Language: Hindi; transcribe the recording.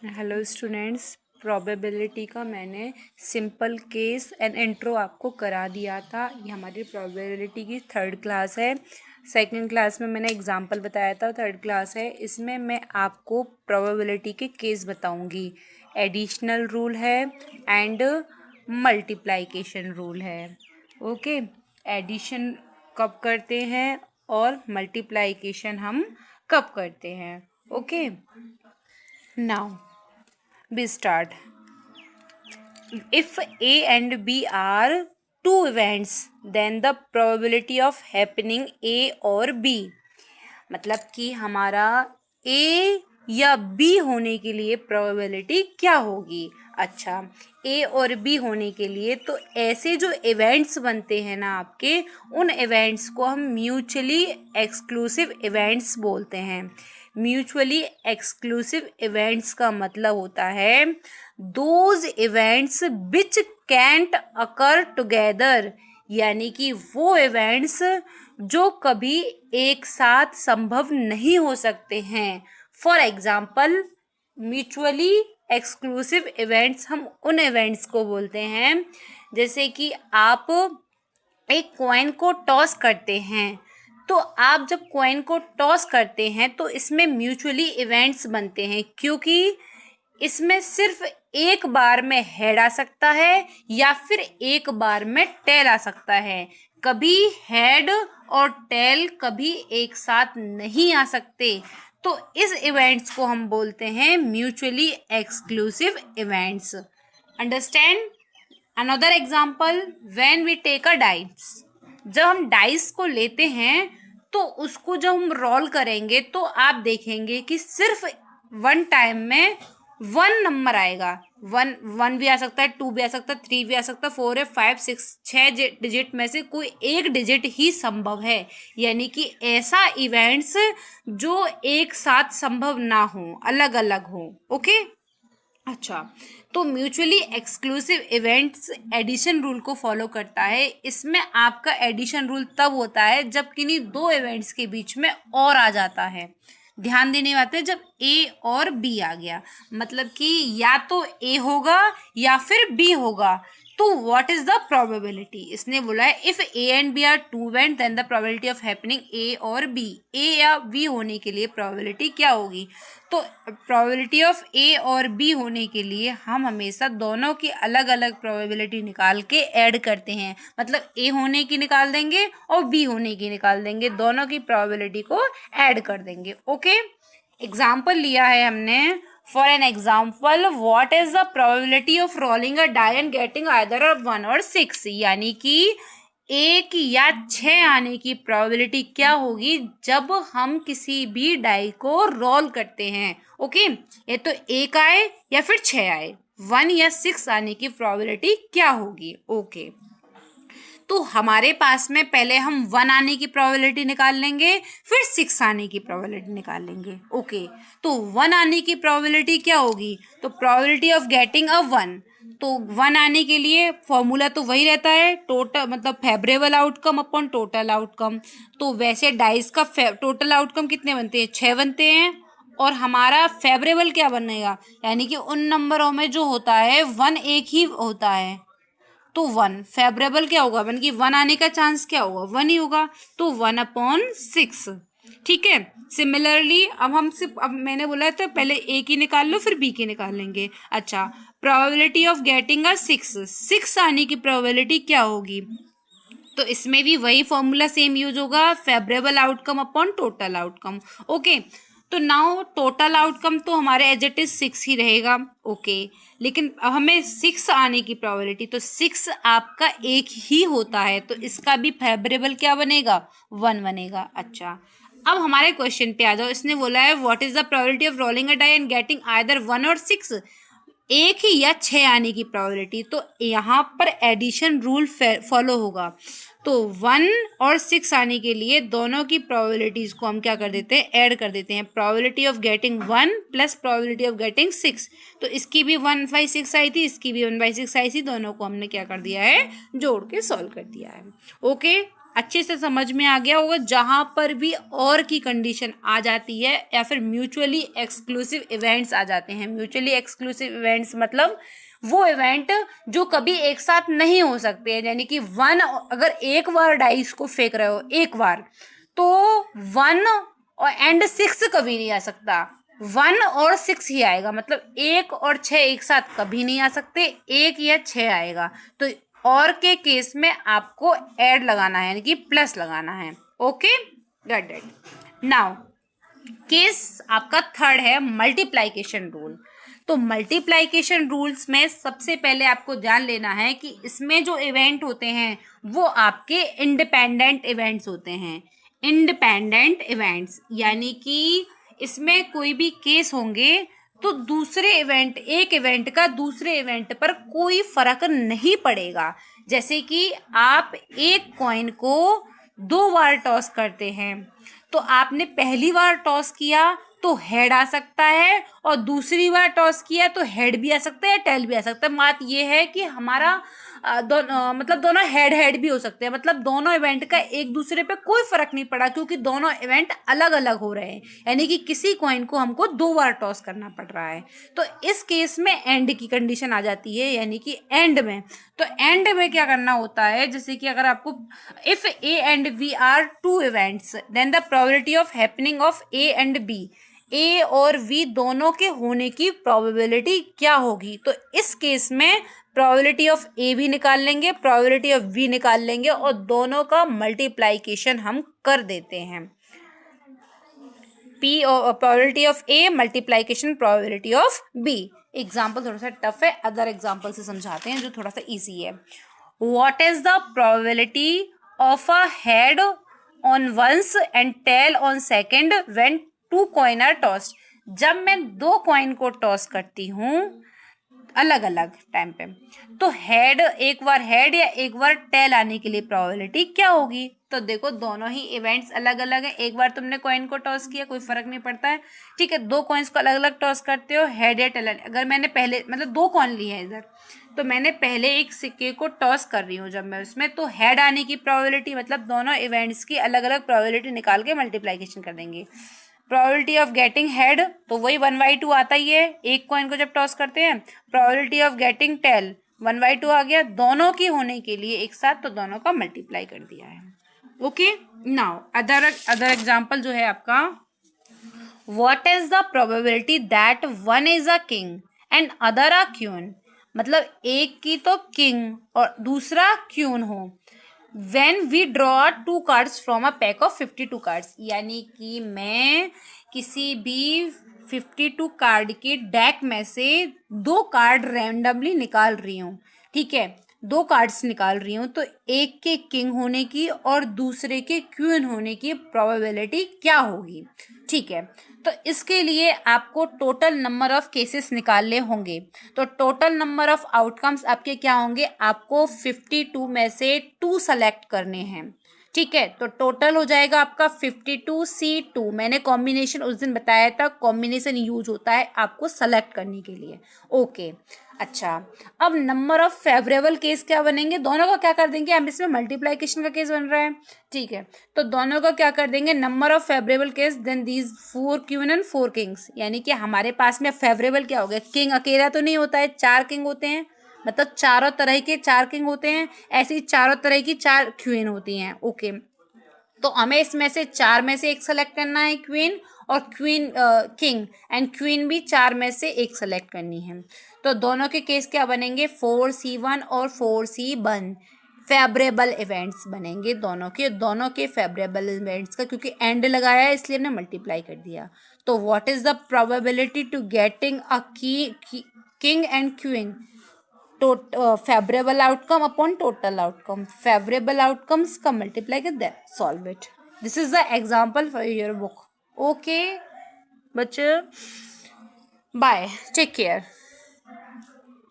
हेलो स्टूडेंट्स, प्रोबेबिलिटी का मैंने सिंपल केस एंड इंट्रो आपको करा दिया था। ये हमारी प्रोबेबिलिटी की थर्ड क्लास है। सेकंड क्लास में मैंने एग्जांपल बताया था, थर्ड क्लास है। इसमें मैं आपको प्रोबेबिलिटी के केस बताऊंगी। एडिशनल रूल है एंड मल्टीप्लिकेशन रूल है। ओके, एडिशन कब करते हैं और मल्टीप्लिकेशन हम कब करते हैं। Okay, now we start. If A and B are two events, then the probability of happening A और B, मतलब कि हमारा A या B होने के लिए प्रोबेबिलिटी क्या होगी। अच्छा, A और B होने के लिए तो ऐसे जो इवेंट्स बनते हैं ना आपके, उन इवेंट्स को हम म्यूचुअली एक्सक्लूसिव इवेंट्स बोलते हैं। म्यूचुअली एक्सक्लूसिव इवेंट्स का मतलब होता है those events which can't occur together, यानी कि वो इवेंट्स जो कभी एक साथ संभव नहीं हो सकते हैं। For example, mutually exclusive events हम उन इवेंट्स को बोलते हैं जैसे कि आप एक कॉइन को टॉस करते हैं। तो आप जब कॉइन को टॉस करते हैं तो इसमें म्यूचुअली इवेंट्स बनते हैं, क्योंकि इसमें सिर्फ एक बार में हेड आ सकता है या फिर एक बार में टेल आ सकता है। कभी हेड और टेल कभी एक साथ नहीं आ सकते। तो इस इवेंट्स को हम बोलते हैं mutually exclusive events. Understand? Another example, when we take a dice, जब हम डाइस को लेते हैं तो उसको जब हम रोल करेंगे तो आप देखेंगे कि सिर्फ वन टाइम में वन नंबर आएगा। वन भी आ सकता है, टू भी आ सकता है, थ्री भी आ सकता है, फोर है, फाइव, सिक्स, 6 डिजिट में से कोई एक डिजिट ही संभव है। यानी कि ऐसा इवेंट्स जो एक साथ संभव ना हो, अलग अलग हो। ओके, अच्छा, तो mutually exclusive events addition rule को फॉलो करता है। इसमें आपका एडिशन रूल तब होता है जब किन्हीं दो इवेंट्स के बीच में और आ जाता है। ध्यान देने बात है, जब ए और बी आ गया, मतलब कि या तो ए होगा या फिर बी होगा। तो व्हाट इज द प्रोबेबिलिटी? इसने बोला है if A and B are two event then the probability of happening A और बी। ए या बी होने के लिए प्रोबेबिलिटी क्या होगी? तो प्रोबेबिलिटी ऑफ ए और बी होने के लिए हम हमेशा दोनों की अलग अलग प्रोबेबिलिटी निकाल के ऐड करते हैं। मतलब ए होने की निकाल देंगे और बी होने की निकाल देंगे, दोनों की प्रोबेबिलिटी को ऐड कर देंगे। ओके, एग्जाम्पल लिया है हमने। For an example, what is the probability of rolling a die and getting either a 1 or 6, यानी कि एक या 6 आने की प्रोबेबिलिटी क्या होगी जब हम किसी भी डाई को रोल करते हैं। ओके, ये तो एक आए या फिर 6 आए, 1 या 6 आने की प्रोबेबिलिटी क्या होगी। ओके, तो हमारे पास में पहले हम 1 आने की प्रोबेबिलिटी निकाल लेंगे, फिर 6 आने की प्रोबेबिलिटी निकाल लेंगे। ओके, तो 1 आने की प्रोबेबिलिटी क्या होगी? तो प्रोबेबिलिटी ऑफ गेटिंग अ 1, तो 1 आने के लिए फॉर्मूला तो वही रहता है, टोटल मतलब favourable outcome upon total outcome. तो वैसे डाइस का टोटल आउटकम कितने बनते हैं? 6 बनते हैं। और हमारा फेवरेबल क्या बनेगा? यानी कि उन नंबरों में जो होता है 1 एक ही होता है, तो 1 फेवरेबल क्या होगा? 1 की 1 आने का चांस क्या होगा? 1 ही होगा, तो 1/6। ठीक है, सिमिलरली अब मैंने बोला था पहले ए की निकाल लो फिर बी की निकाल लेंगे। अच्छा, प्रोबेबिलिटी ऑफ गेटिंग अ 6 आने की प्रोबेबिलिटी क्या होगी? तो इसमें भी वही फॉर्मूला सेम यूज होगा, favourable outcome upon total outcome. Okay, तो नाउ टोटल आउटकम तो हमारे एज इट इज 6 ही रहेगा। ओके, लेकिन अब हमें 6 आने की प्रोबेबिलिटी, तो 6 आपका एक ही होता है, तो इसका भी फेवरेबल क्या बनेगा? 1 बनेगा। अच्छा, अब हमारे क्वेश्चन पे आ जाओ। इसने बोला है what is the probability of rolling a die and getting either 1 or 6, एक ही या 6 आने की प्रोबेबिलिटी। तो यहाँ पर एडिशन रूल फॉलो होगा। तो 1 और 6 आने के लिए दोनों की प्रोबेबिलिटीज को हम क्या कर देते हैं? ऐड कर देते हैं। Probability of getting 1 plus probability of getting 6, तो इसकी भी 1/6 आई थी, इसकी भी 1/6 आई थी, दोनों को हमने क्या कर दिया है? जोड़ के सॉल्व कर दिया है। ओके, अच्छे से समझ में आ गया होगा। जहां पर भी और की कंडीशन आ जाती है या फिर म्यूचुअली एक्सक्लूसिव इवेंट्स आ जाते हैं। म्यूचुअली एक्सक्लूसिव इवेंट्स मतलब वो इवेंट जो कभी एक साथ नहीं हो सकते हैं, यानी कि वन, अगर एक बार डाइस को फेंक रहे हो एक बार, तो वन और एंड सिक्स कभी नहीं आ सकता, वन और सिक्स ही आएगा। मतलब एक और छह एक साथ कभी नहीं आ सकते, एक या छह आएगा। तो और के केस में आपको ऐड लगाना है, यानी कि प्लस लगाना है। Okay, got it. Now case आपका थर्ड है मल्टीप्लाइकेशन रूल। तो मल्टीप्लाइकेशन रूल्स में सबसे पहले आपको ध्यान लेना है कि इसमें जो इवेंट होते हैं वो आपके इंडिपेंडेंट इवेंट्स होते हैं। इंडिपेंडेंट इवेंट्स यानी कि इसमें कोई भी केस होंगे तो दूसरे इवेंट, एक इवेंट का दूसरे इवेंट पर कोई फर्क नहीं पड़ेगा। जैसे कि आप एक कॉइन को दो बार टॉस करते हैं, तो आपने पहली बार टॉस किया तो हेड आ सकता है, और दूसरी बार टॉस किया तो हेड भी आ सकता है, टेल भी आ सकता है। बात ये है कि हमारा मतलब दोनों हेड हेड भी हो सकते हैं, मतलब दोनों इवेंट का एक दूसरे पे कोई फर्क नहीं पड़ा, क्योंकि दोनों इवेंट अलग अलग हो रहे हैं, यानी कि किसी कॉइन को हमको दो बार टॉस करना पड़ रहा है। तो इस केस में एंड की कंडीशन आ जाती है, यानी कि एंड में। तो एंड में क्या करना होता है, जैसे कि अगर आपको if A and B are two events then the probability of happening of A and B, A और वी दोनों के होने की प्रोबेबिलिटी क्या होगी। तो इस केस में प्रोबेबिलिटी ऑफ ए भी निकाल लेंगे, प्रोबेबिलिटी ऑफ बी निकाल लेंगे, और दोनों का मल्टीप्लाइकेशन हम कर देते हैं। P probability of A multiplication probability of B. Example थोड़ा सा टफ है, अदर एग्जाम्पल से समझाते हैं जो थोड़ा सा इजी है। What is the probability of a head on once and tail on second when two coin are tossed. जब मैं दो कॉइन को टॉस करती हूँ अलग अलग टाइम पे, तो हेड, एक बार हेड या एक बार टेल आने के लिए प्रोबेबिलिटी क्या होगी। तो देखो दोनों ही इवेंट्स अलग अलग हैं। एक बार तुमने कॉइन को टॉस किया, कोई फर्क नहीं पड़ता है, ठीक है। दो कॉइन्स को अलग अलग टॉस करते हो, हेड या टेल। अगर मैंने पहले मतलब दो कॉइन ली है इधर, तो मैंने पहले एक सिक्के को टॉस कर रही हूँ जब मैं उसमें, तो हेड आने की प्रोबेबिलिटी, मतलब दोनों इवेंट्स की अलग अलग प्रोबेबिलिटी निकाल के मल्टीप्लाइकेशन कर देंगे। प्रोबेबिलिटी ऑफ गेटिंग हेड तो वही 1/2 आता ही है एक कॉइन को जब टॉस करते हैं। प्रोबेबिलिटी ऑफ गेटिंग टेल 1/2 आ गया दोनों की होने के लिए एक साथ, तो दोनों का मल्टीप्लाई कर दिया है। ओके, नाउ अदर एग्जांपल जो है आपका, what is the probability that one is a king and other a queen. मतलब एक की तो किंग और दूसरा क्वीन हो, when we draw two cards from a pack of 52 cards, यानी कि मैं किसी भी 52 कार्ड के डेक में से दो कार्ड रैंडमली निकाल रही हूँ, ठीक है। दो कार्ड्स निकाल रही हूँ, तो एक के किंग होने की और दूसरे के क्वीन होने की प्रोबेबिलिटी क्या होगी, ठीक है। तो इसके लिए आपको टोटल नंबर ऑफ केसेस निकालने होंगे। तो टोटल नंबर ऑफ आउटकम्स आपके क्या होंगे, आपको 52 में से 2 सेलेक्ट करने हैं, ठीक है। तो टोटल हो जाएगा आपका 52C2। मैंने कॉम्बिनेशन उस दिन बताया था, कॉम्बिनेशन यूज होता है आपको सेलेक्ट करने के लिए। ओके, अच्छा, अब नंबर ऑफ फेवरेबल केस क्या बनेंगे, दोनों का क्या कर देंगे हम, इसमें मल्टीप्लाइकेशन का केस बन रहा है, ठीक है। तो दोनों का क्या कर देंगे, number of favourable case then these 4 queen and 4 kings. यानी कि हमारे पास में फेवरेबल क्या हो गया, किंग अकेला तो नहीं होता है, 4 किंग होते हैं, मतलब चारों तरह के 4 किंग होते हैं, ऐसी चारों तरह की 4 क्वीन होती हैं। ओके, तो हमें इसमें से 4 में से एक सेलेक्ट करना है क्वीन, और क्वीन किंग एंड क्वीन भी 4 में से एक सेलेक्ट करनी है। तो दोनों के केस क्या बनेंगे, 4C1 और 4C1 फेवरेबल इवेंट्स बनेंगे दोनों के फेवरेबल इवेंट्स का, क्योंकि एंड लगाया है इसलिए हमने मल्टीप्लाई कर दिया। तो what is the probability to getting a king and queen, favourable outcome upon total outcome, favourable outcomes का मल्टीप्लाई कर दे, solve it. This is the example for your book. Okay बच्चे, बाय, टेक केयर।